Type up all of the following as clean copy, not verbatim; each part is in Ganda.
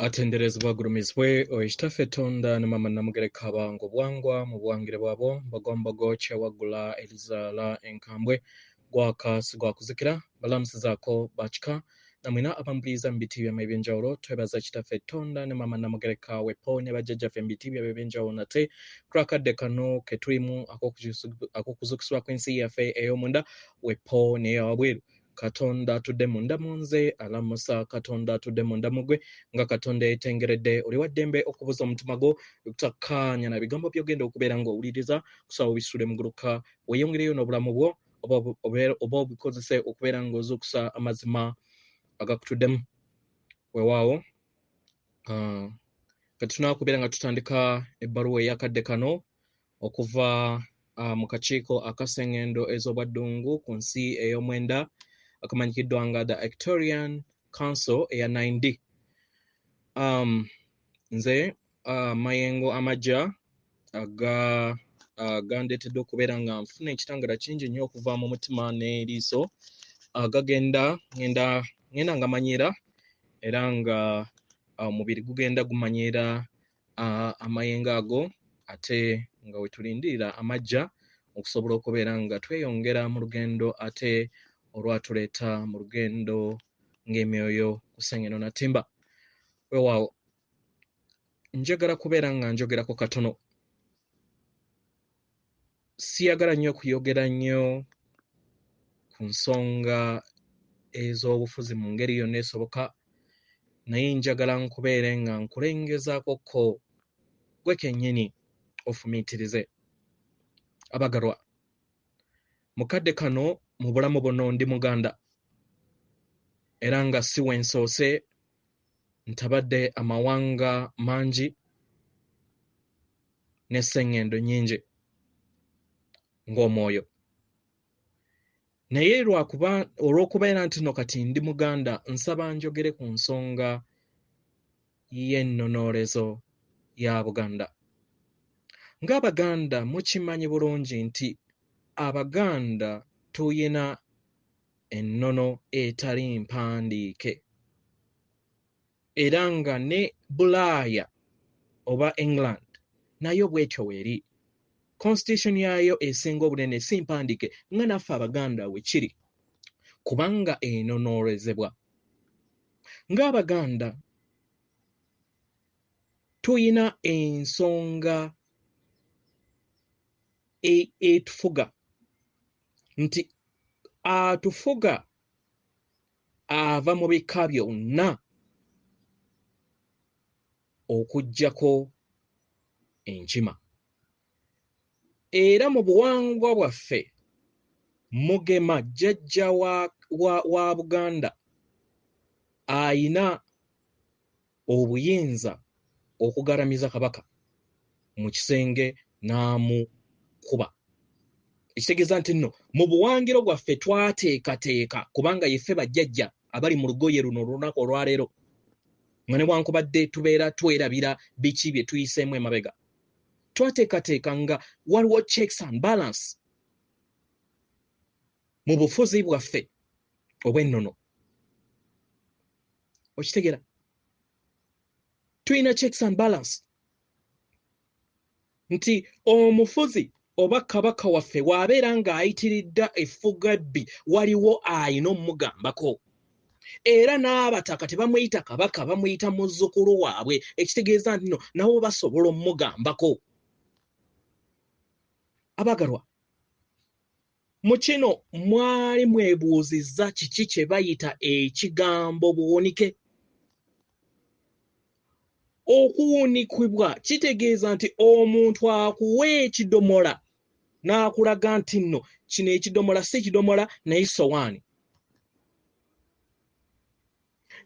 Atenderezebwa gulumizibwe ekitaffe Tonda ne mama Namugereka bango bwangwa mu bwangire bwabo bagombogo kyewagula elizaala enkambwe gwaka sigwakuzikira balamusizaako bakika namwina abambuliza mu biti byama ebyenjawulo twebaza kitaffe Tonda ne mama Namugereka wepo ne bajjajjaffe mu biti byama ebyenjawulo nate twakadde kano ke tulimu ak'okuzukisibwa kw'ensi yaffe ey'omunda wepo n'eyawabweru Katonda atudde munda munze alamusa Katonda atudde munda mugwe nga Katonda yetengeredde oli waddembe okubuza omutima gwo okutakkaanya na bigambo by'ogenda okubeera ng'owuliriza kusaba obisule muguluka weeyongereyo n'obulamu bwo oba obikozese okubeera ng'ozuukusa amazima agakutuddemu weewaawo kati tunaakubeera nga tutandika ebbaluwa ey'akadde kano okuva mu kakiiko aka Sengendo ez'obwa Ddungu ku nsi ey'omwenda akamanyikiddwa nga the Victorian Council eya 9D. Nze mayengo amajja gandeetedde okubeera nga nfuna ekitangala kingi nnyo okuva mu mutima n'eriiso ngenda nga manyiira era nga omubiri gugenda gumanyiira amayengo ago ate nga wetulindirira amajja okusobola okubeera nga tweyongera mu lugendo ate olwatuleeta mu lugendo ng'emyoyo ku Sengendo Natiimba. Weewaawo njagala kubeera nga njogerako katono. Siyagala nnyo kuyogera nnyo ku nsonga ez'obufuzi mu ngeri yonna esoboka naye njagala nkubeere nga nkulengezaakokko gwe kennyini ofumiitirize. Abagalwa, mu kadde kano mu bulamu buno ndi Muganda era nga si wensoose ntabadde amawanga mangi ne Sengendo nnyingi ng'omwoyo naye olw'okubeera nti no kati ndi Muganda nsaba njogere ku nsonga y'ennonoolezo ya Buganda. Ng'Abaganda mukimanyi bulungi nti Abaganda tuyina ennono etali mpandiike era nga ne Bulaaya oba England nayo bw'etyo weeri. Constitution yayo esinga obunene si mpandiike nga naffe Abaganda we kiri kubanga enonoolezebwa. Ng'Abaganda tuyina ensonga etufuga nti atufuga ava mu bika byonna okuggyako enkima. Era mu buwangwa bwaffe Mugema jjajja wa Buganda ayina obuyinza okugalamiza Kabaka mu kisenge n'amukuba. Ekitegeeza nti nno mu buwangiro bwaffe twateekateeka kubanga yeffe bajjajja abali mu lugoye luno olunaku olwaleero nga newankubadde tubeera twerabira biki bye tuyiseemu emabega. Twateekateeka nga waliwo checks and balance mu bufuzi bwaffe obw'ennono. Okitegeera? Tuyina checks and balance nti omufuzi oba Kabaka waffe w'abeera ng'ayitiridda effuga ebbi waliwo ayina omugambako. Era n'abataka tebamuyita Kabaka bamuyita muzzukulu waabwe. Ekitegeeza nti no nabo basobola omugambako. Abagalwa, mu kino mwali mwebuuzizza kiki kye bayita ekigambo buwunike? Okuwunikibwa kitegeeza nti omuntu akuwa ekidomola n'akulaga nti nno kino ekidomola si kidomola naye sowaani.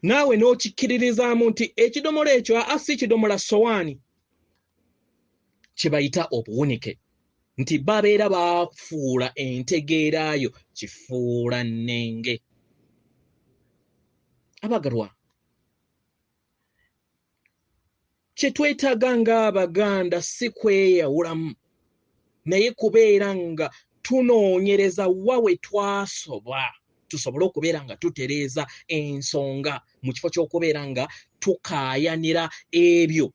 Naawe n'okikkiririzaamu nti ekidomola ekyo si kidomola sowaani. Kye bayita obuwunike nti babeera baafuula entegeeraayo kifuula nnenge. Abagalwa, kye twetaaga ng'Abaganda si kweyawulamu naye kubeera nga tunoonyereza wa we tusobole okubeera nga tutereeza ensonga mu kifo ky'okubeera nga tukayanira ebyo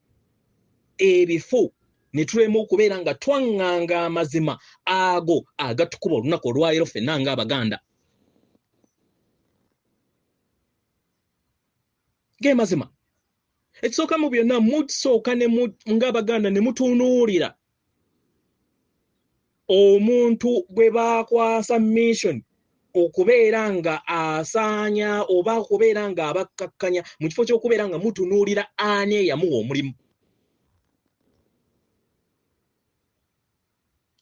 ebifu ne tulema okubeera nga twaŋŋanga amazima ago agatukuba olunaku olwaleero ffenna ng'Abaganda. Ge mazima ekisooka mu byonna musooka ng'Abaganda ne mutunuulira omuntu bwe baakwasa mission okubeera nga asaanya oba okubeera nga abakkakkanya mu kifo ky'okubeera nga mutunuulira ani eyamuwa omulimu.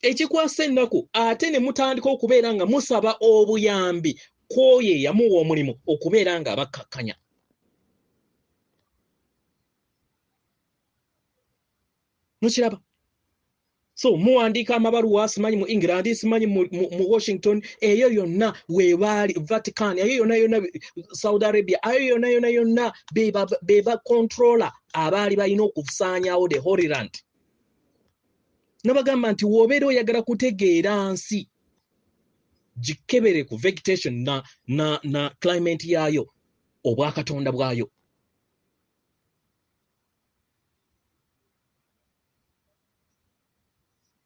Ekikwasa ennaku ate ne mutandika okubeera nga musaba obuyambi kw'oyo eyamuwa omulimu okubeera nga abakkakkanya. Mukiraba? So muwandiika amabaluwa simanyi mu England simanyi mu Washington eyo yonna weebaali Vatican eyo yonna Saudi Arabia eyo yonna beba controller abaali balina okusaanyaawo the Holy Land. Nabagamba nti woobeera oyagala kutegeera nsi gikebere ku vegetation na climate yaayo obwakatonda bwayo.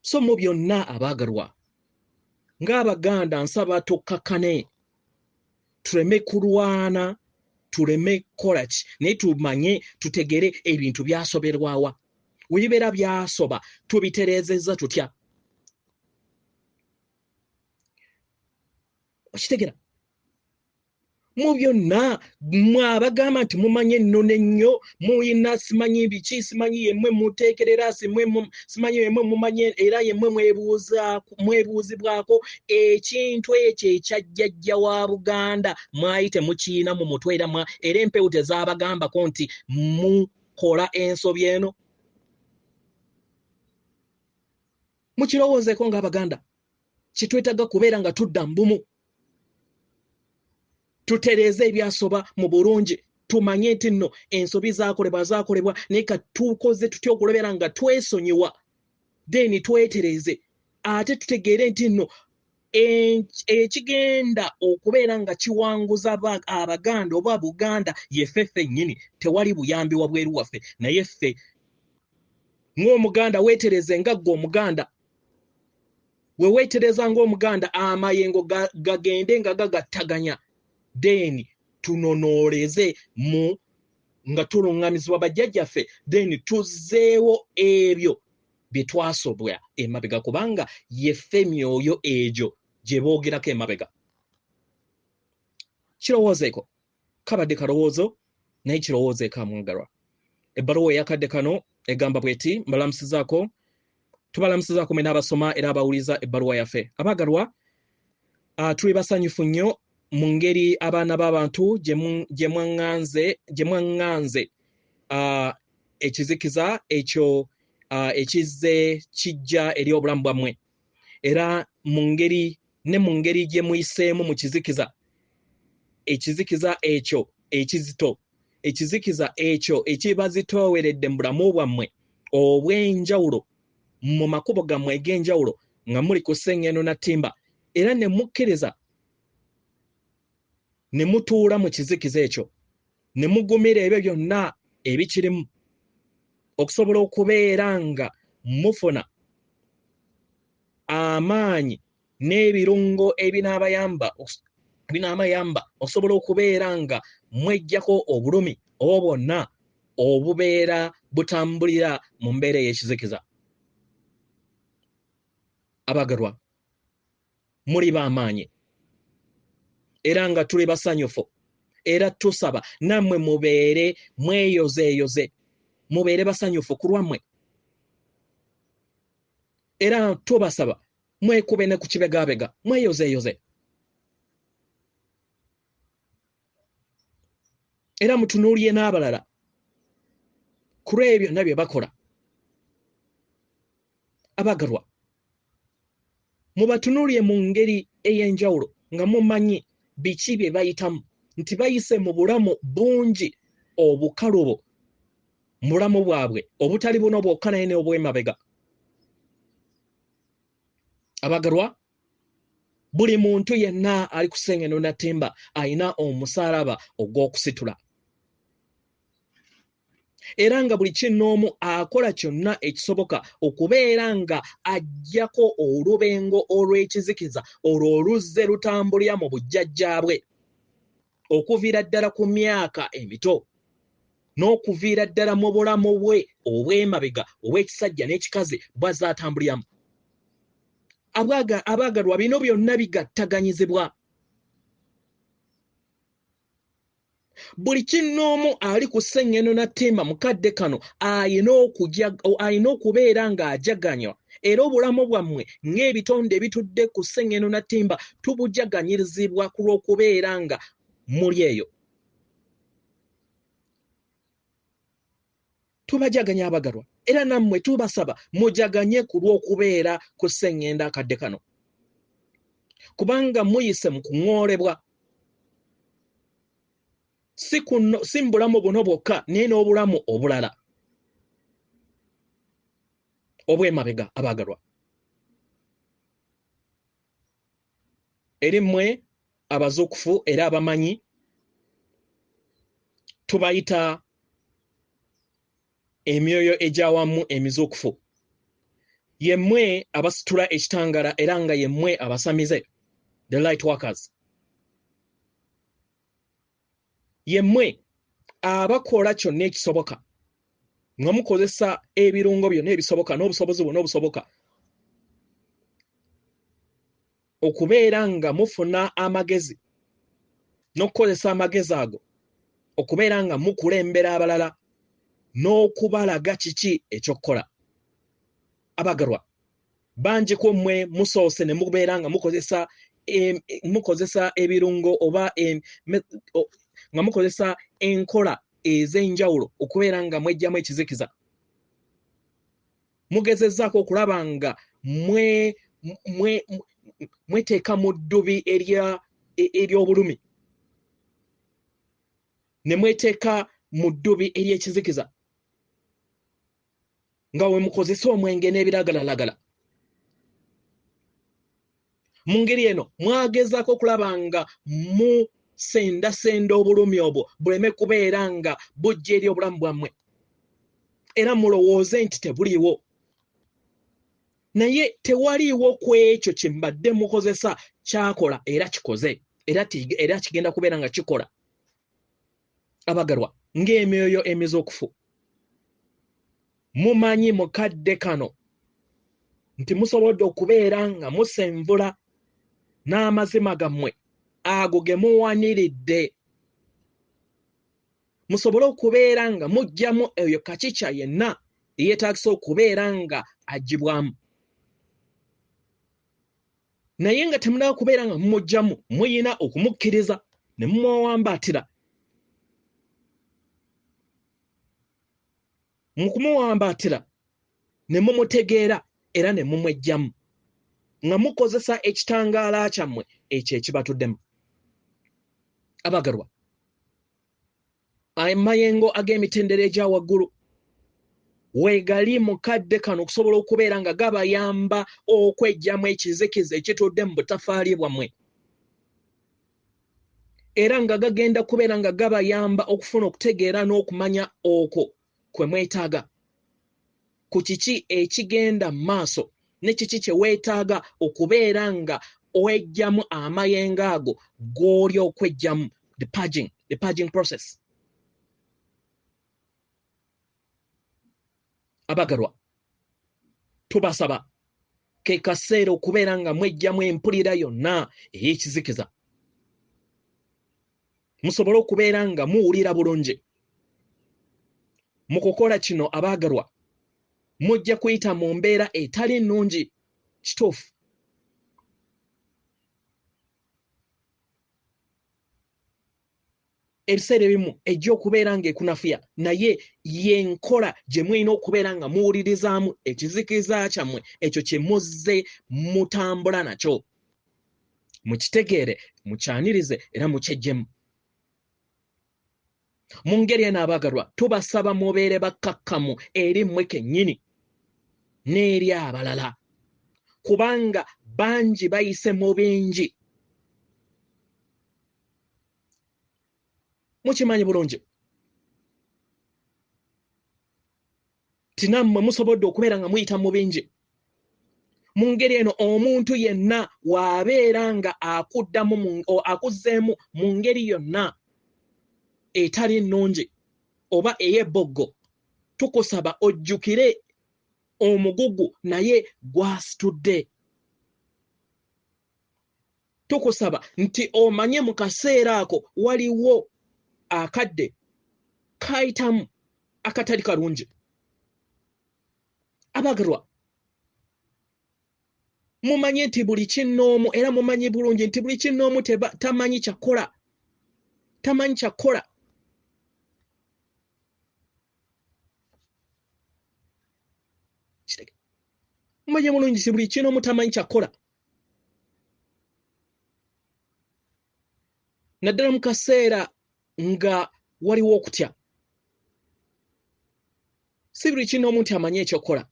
So mu byonna abaagalwa ng'Abaganda nsaba tukkakkane tuleme kulwana tuleme kukola ki naye tumanye tutegere ebintu byasoberwawa webibeera byasoba tubitereezezza tutya. Okitegera mu byonna mwabagamba nti mumanye ennono ennyo muyina simanyi biki simanyi yemmwe muteekerera simanyi yemmwe mumanye era yemmwe mwebuuzibwako ekintu ekyo ekyajjajja wa Buganda mwali temukiina mu mutwe era empewo tezaabagambako nti mukola ensobi eno. Mukirowoozeeko ng'Abaganda kitwetaaga kubeera nga tudda mu bumu. Tutereeze ebyasoba mu bulungi tumanye nti nno ensobi zaakolebwa naye katukoze tutya okulabera nga twesonyiwa then twetereeze ate tutegeere nti nno ekigenda okubeera nga kiwanguza Abaganda oba Buganda yeffe ffennyini tewali buyambi wabweru waffe naye ffe ng'Omuganda weetereze nga ggwe Omuganda we weetereza ng'Omuganda amayengo gagende nga gagattaganya then tunonooleze nga tuluŋŋamizibwa bajjajjaffe then tuzzeewo ebyo bye twasobwa emabega kubanga yeffe emyoyo egyo gye boogerako emabega. Kirowoozeeko kabadde kalowoozo naye kirowoozeeko amwagalwa. Ebbaluwa eyakadde kano egamba bw'eti mbalamusizaako tubalamusizaako mwe n'abasoma era abawuliza ebbaluwa yaffe. Abaagalwa tuli basanyufu nnyo mu ngeri abaana b'abantu gye mwanganze ekizikiza ekyo ekizze kijja eri obulamu bwammwe era mu ngeri gye muyiseemu mu kizikiza ekyo ekizito ekizikiza ekyo ekibazitooweredde mu bulamu bwammwe obw'enjawulo mu makubo gammwe eg'enjawulo nga muli ku Sengendo Natiimba era ne mukkiriza ne mutuula mu kizikiza ekyo ne mugumira ebyo byonna ebikirimu okusobola okubeera nga mufuna amaanyi n'ebirungo ebinaabayamba osobola okubeera nga mweggyako obulumi oba bwonna obubeera butambulira mu mbeera ey'ekizikiza. Abagalwa muli b'amaanyi era nga tuli basanyufu era tusaba nammwe mubeere mweyozeeyoze mubeere basanyufu ku lwammwe era tubasaba mwekube ne ku kibegaabega mweyozeeyoze era mutunuulye n'abalala ku lw'ebyo byonna bye bakola. Abagalwa mubatunuulye mu ngeri ey'enjawulo nga mumanyi biki bye bayitamu nti bayise mu bulamu bungi obukalubo mu bulamu bwabwe obutali buno bwokka naye n'obw'emabega. Abagalwa buli muntu yenna ali ku Sengendo Natiimba alina omusaalaba ogw'okusitula. era nga buli kinoomu akola kyonna ekisoboka okubeera nga ajjako olubengo olw'ekizikiza olwo oluzze lutambulira mu bujjajjaabwe okuviira ddala ku myaka emito n'okuviira ddala mu bulamu bwe obw'emabega obw'ekisajja n'ekikazi bw'azaatambuliramu. Abaagalwa bino byonna bigattaganyizibwa. Buli kinoomu ali ku Sengendo Natiimba mukadde kano ayina okubeera ng'ajaganywa, era obulamu bwammwe ng'ebitonde ebitudde ku Sengendo Natiimba tubujaganyirizibwa ku lw'okubeera nga muli eyo. Tubajaganya abagalwa, era nammwe tubasaba mujaganye ku lw'okubeera ku Sengendo akadde kano, kubanga muyise mu kuŋoolebwa. Si mu bulamu buno bwokka naye n'obulamu obulala obw'emabega abaagalwa. Eri mmwe abazuukufu era abamanyi tubayita emyoyo egy'awamu emizuukufu. Yemmwe abasitula ekitangala era nga yemmwe abasamize, the light workers. Yemmwe abakola kyonna ekisoboka nga mukozesa ebirungo byonna ebisoboka n'obusobozi bwonna obusoboka okubeera nga mufuna amagezi n'okukozesa amagezi ago okubeera nga mukulembera abalala n'okubalaga kiki ekyokukola. Abagalwa, bangi ku mmwe musoose ne mubeera nga mukozesa ebirungo oba nga mukozesa enkola ez'enjawulo okubeera nga mwejjamu ekizikiza. Mugezezzaako okulaba nga mweteeka mu ddubi ery'obulumi, ne mweteeka mu ddubi ery'ekizikiza, nga we mukozesa omwenge n'ebiragalalagala. Mu ngeri eno mwagezaako okulaba nga sendasenda obulumi obwo buleme kubeera nga bujja eri obulamu bwammwe, era mulowooze nti tebuliiwo. Naye tewaliiwo ku ekyo kye mbadde mukozesa kyakola era kikoze, era kigenda kubeera nga kikola. Abagalwa, ng'emyoyo emizuukufu, mumanyi mukadde kano nti musobodde okubeera nga musenvula n'amazima gammwe ago ge muwaniridde, musobole okubeera nga mujjamu eyo kakica yenna eyeetaagisa okubeera nga agibwamu. Naye nga temunaba kubeera nga mumujjamu, muyina okumukkiriza ne mumuwambaatira. Mu kumuwambaatira ne mumutegeera era ne mumwejjamu nga mukozesa ekitangaala kyammwe ekyo ekibatuddemu. Abagalwa, amayengo ag'emitendera egya waggulu weegali mukadde kano okusobola okubeera nga gabayamba okwejjamu ekizikiza ekitudde mu butafaali bwammwe, era nga gagenda kubeera nga gabayamba okufuna okutegeera n'okumanya okwo kwe mwetaaga, ku kiki ekigenda mu maaso ne kiki kye weetaaga okubeera nga owejjamu amayengo ago g'oli okwejjamu, the purging process. Abagalwa, tubasaba ke kaseera okubeera nga mwejjamu empulira yonna ey'ekizikiza, musobole okubeera nga muwulira bulungi. Mu kukola kino abaagalwa, mujja kuyita mu mbeera etali nnungi kituufu. Ebiseera ebimu ejja okubeera nga ekunafuya, naye yenkola gye mulina okubeera nga muwulirizaamu ekizikiza kyammwe ekyo kye muzze mutambula nakyo. Mukitegeere, mukyanirize era mukyejjemu. Mu ngeri eno abaagalwa, tubasaba mubeere bakkakkamu eri mmwe kennyini n'eri abalala, kubanga bangi bayise mu bingi. Mukimanyi bulungi kati nammwe musobodde okubeera nga muyita mu bingi. Mu ngeri eno omuntu yenna waabeera nga akuzzeemu mu ngeri yonna etali nnungi oba ey'ebboggo, tukusaba ojjukire omugugu naye gwasitudde. Tukusaba nti omanye mu kaseera ako waliwo akadde kayitamu akatali kalungi. Abagalwa, mumanye nti buli kinnoomu era mumanyi bulungi nti buli kinnoomu tamanyi kyakola. Tamanyi kyakola. Mumanye bulungi nti buli kinnoomu tamanyi kyakola. Naddala mu kaseera nga waliwo okutya. Si buli kinnoomu nti amanyi ekyokola.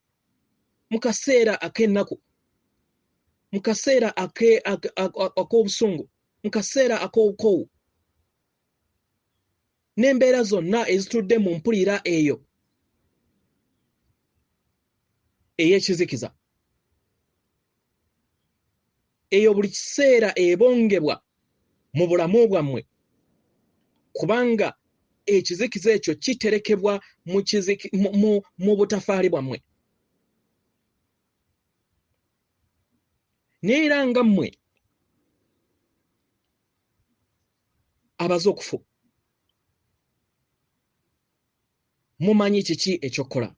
Mu kaseera ak'ennaku, mu kaseera ak'obusungu, mu kaseera ak'obukowu, n'embeera zonna ezitudde mu mpulira eyo ey'ekizikiza, eyo buli kiseera ebongebwa mu bulamu bwammwe, kubanga ekizikiza ekyo kiterekebwa mu butafaali bwammwe. Neera nga mmwe abaze okufu, mumanyi kiki ekyokukola.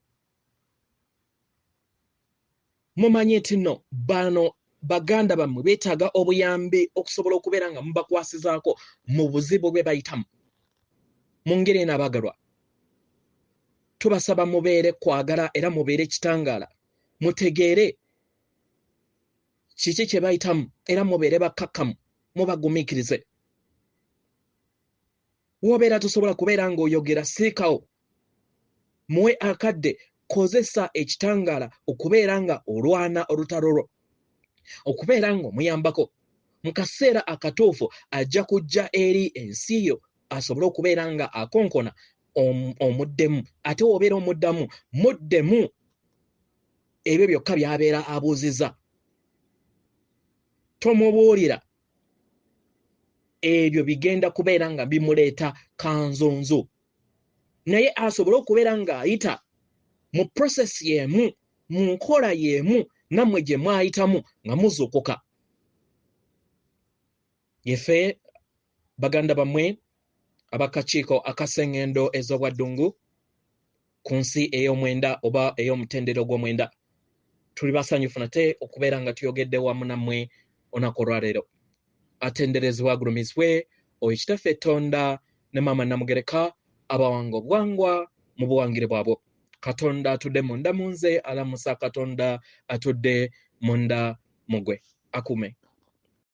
Mumanyi nti nno bano baganda bammwe beetaaga obuyambi okusobola okubeera nga mubakwasizaako mu buzibu bwe bayitamu. Mu ngeri eno abagalwa, tubasaba mubeere kwagala era mubeere kitangaala, mutegeere kiki kye bayitamu era mubeere bakkakkamu, mubagumiikirize. W'obeera tosobola kubeera ng'oyogera siikawo, muwe akadde, kozesa ekitangaala okubeera nga olwana olutalo lwo, okubeera ng'omuyambako. Mu kaseera akatuufu ajja kujja eri ensi yo asobole okubeera nga akonkona omuddemu. Ate w'obeera omuddamu, muddemu ebyo byokka by'abeera abuuzizza. Tomubuulira ebyo bigenda kubeera nga bimuleeta kanzunzu, naye asobole okubeera ng'ayita mu process y'emu, mu nkola y'emu nammwe gye mwayitamu nga muzuukuka. Yefe baganda bammwe ab'akakiiko aka Sengendo ez'obwa Ddungu ku nsi ey'omwenda oba ey'omutendera ogw'omwenda, tuli basanyufu nate okubeera nga tuyogedde wamu nammwe olunaku olwaleero. Atenderezebwa agulumizibwe Oweekitaffe Tonda ne Maama Namugereka abawanga obwangwa mu buwangire bwabwo. Katonda atudde munda mu nze, alamusa Katonda atudde munda mu gwe. Akume.